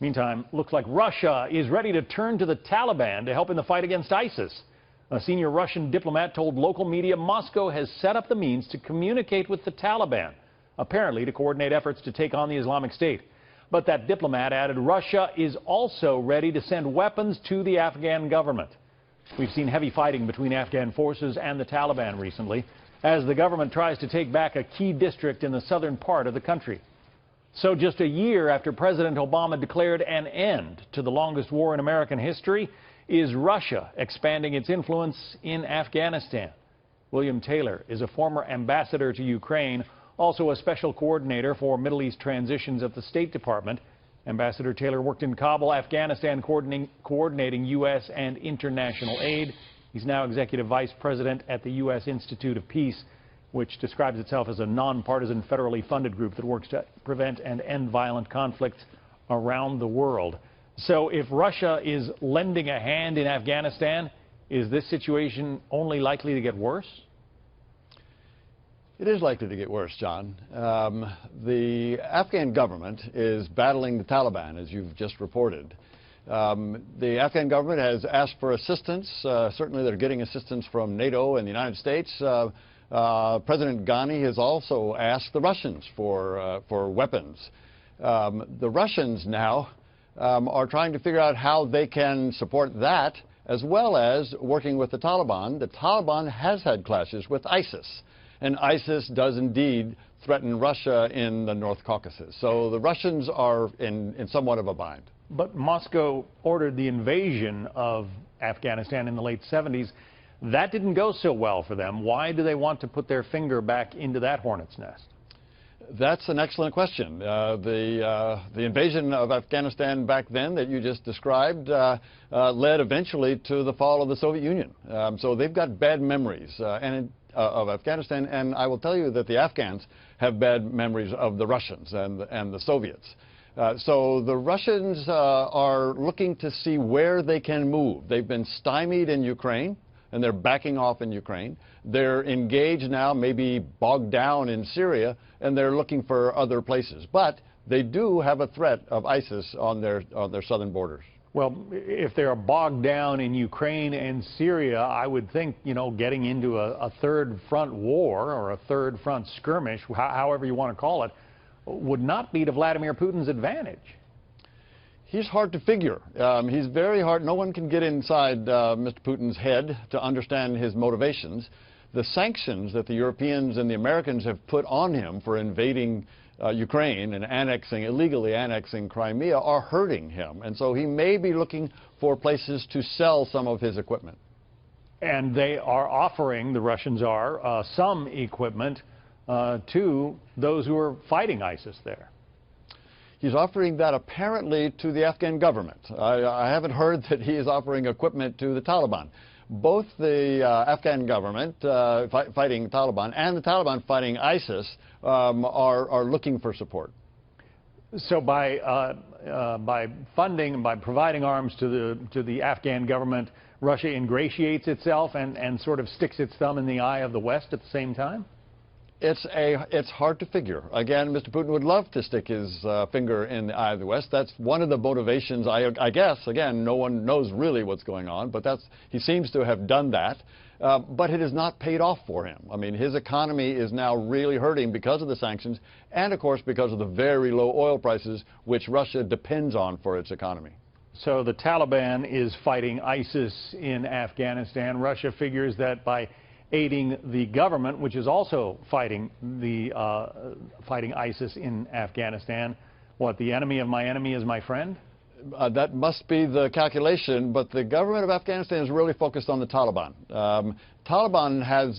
Meantime, looks like Russia is ready to turn to the Taliban to help in the fight against ISIS. A senior Russian diplomat told local media Moscow has set up the means to communicate with the Taliban, apparently to coordinate efforts to take on the Islamic State. But that diplomat added Russia is also ready to send weapons to the Afghan government. We've seen heavy fighting between Afghan forces and the Taliban recently, as the government tries to take back a key district in the southern part of the country. So just a year after President Obama declared an end to the longest war in American history, is Russia expanding its influence in Afghanistan? William Taylor is a former ambassador to Ukraine, also a special coordinator for Middle East transitions at the State Department. Ambassador Taylor worked in Kabul, Afghanistan, coordinating U.S. and international aid. He's now executive vice president at the U.S. Institute of Peace, which describes itself as a nonpartisan, federally funded group that works to prevent and end violent conflict around the world. So if Russia is lending a hand in Afghanistan, is this situation only likely to get worse? It is likely to get worse, John. The Afghan government is battling the Taliban, as you've just reported. The Afghan government has asked for assistance. Certainly they're getting assistance from NATO and the United States. President Ghani has also asked the Russians for weapons. The Russians now are trying to figure out how they can support that, as well as working with the Taliban. The Taliban has had clashes with ISIS, and ISIS does indeed threaten Russia in the North Caucasus. So the Russians are in somewhat of a bind. But Moscow ordered the invasion of Afghanistan in the late 70s. That didn't go so well for them. Why do they want to put their finger back into that hornet's nest? That's an excellent question. The invasion of Afghanistan back then that you just described led eventually to the fall of the Soviet Union. So they've got bad memories of Afghanistan, and I will tell you that the Afghans have bad memories of the Russians and the Soviets. So the Russians are looking to see where they can move. They've been stymied in Ukraine, and they're backing off in Ukraine. They're engaged now, maybe bogged down in Syria, and they're looking for other places. But they do have a threat of ISIS on their southern borders. Well, if they're bogged down in Ukraine and Syria, I would think, you know, getting into a third front war or a third front skirmish, however you want to call it, would not be to Vladimir Putin's advantage. He's hard to figure. He's very hard. No one can get inside Mr. Putin's head to understand his motivations. The sanctions that the Europeans and the Americans have put on him for invading Ukraine and illegally annexing Crimea are hurting him. And so he may be looking for places to sell some of his equipment. And they are offering, the Russians are, some equipment to those who are fighting ISIS there. He's offering that apparently to the Afghan government. I haven't heard that he is offering equipment to the Taliban. Both the Afghan government fighting Taliban and the Taliban fighting ISIS are looking for support. So by funding and by providing arms to the Afghan government, Russia ingratiates itself and sort of sticks its thumb in the eye of the West at the same time? It's hard to figure. Again, Mr. Putin would love to stick his finger in the eye of the West. That's one of the motivations, I guess. Again, no one knows really what's going on, but he seems to have done that. But it has not paid off for him. I mean, his economy is now really hurting because of the sanctions and, of course, because of the very low oil prices, which Russia depends on for its economy. So the Taliban is fighting ISIS in Afghanistan. Russia figures that by aiding the government, which is also fighting ISIS in Afghanistan, what, the enemy of my enemy is my friend? That must be the calculation, but the government of Afghanistan is really focused on the Taliban. Taliban has